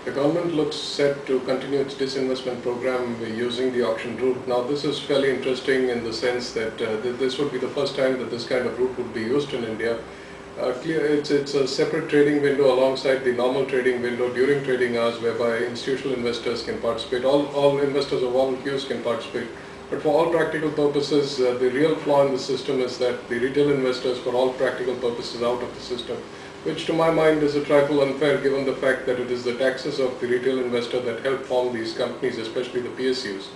The government looks set to continue its disinvestment program using the auction route. Now this is fairly interesting in the sense that this would be the first time that this kind of route would be used in India. It's a separate trading window alongside the normal trading window during trading hours, whereby institutional investors can participate. All investors of all hues can participate. But for all practical purposes, the real flaw in the system is that the retail investors, for all practical purposes, out of the system, which to my mind is a trifle unfair given the fact that it is the taxes of the retail investor that help form these companies, especially the PSUs.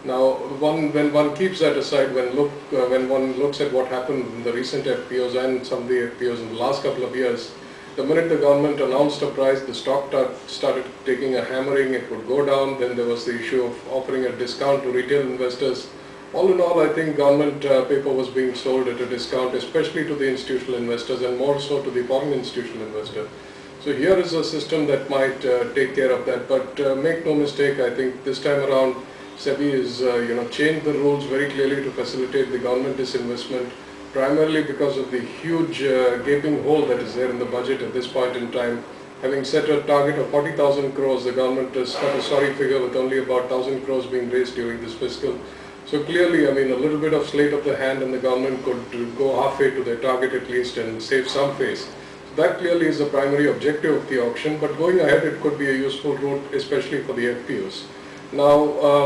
Now, when one keeps that aside, when one looks at what happened in the recent FPOs and some of the FPOs in the last couple of years, the minute the government announced a price, the stock started taking a hammering. It would go down. Then there was the issue of offering a discount to retail investors. All in all, I think government paper was being sold at a discount, especially to the institutional investors and more so to the foreign institutional investor. So here is a system that might take care of that. But make no mistake, I think this time around, SEBI is changed the rules very clearly to facilitate the government disinvestment, primarily because of the huge gaping hole that is there in the budget at this point in time. Having set a target of 40,000 crores, the government has got a sorry figure with only about 1,000 crores being raised during this fiscal. So clearly, I mean, a little bit of sleight of the hand and the government could go halfway to their target at least and save some face. So that clearly is the primary objective of the auction, but going ahead it could be a useful route, especially for the FPOs. Now,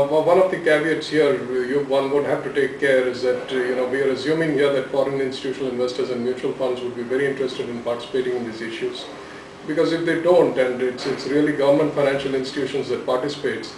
one of the caveats here one would have to take care is that we are assuming here that foreign institutional investors and mutual funds would be very interested in participating in these issues, because if they don't, and it's really government financial institutions that participates,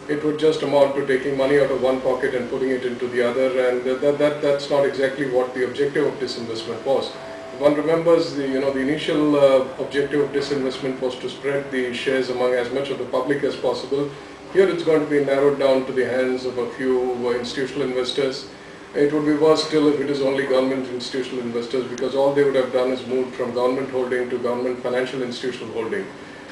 it would just amount to taking money out of one pocket and putting it into the other, and that's not exactly what the objective of disinvestment was. If one remembers, the initial objective of disinvestment was to spread the shares among as much of the public as possible. Here it's going to be narrowed down to the hands of a few institutional investors. It would be worse still if it is only government institutional investors, because all they would have done is moved from government holding to government financial institutional holding.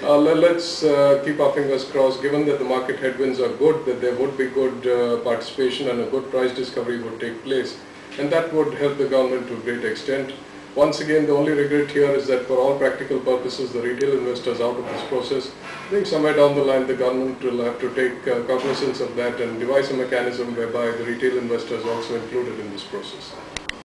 Let's keep our fingers crossed, given that the market headwinds are good, that there would be good participation and a good price discovery would take place, and that would help the government to a great extent. Once again, the only regret here is that for all practical purposes, the retail investors out of this process. I think somewhere down the line the government will have to take cognizance of that and devise a mechanism whereby the retail investors are also included in this process.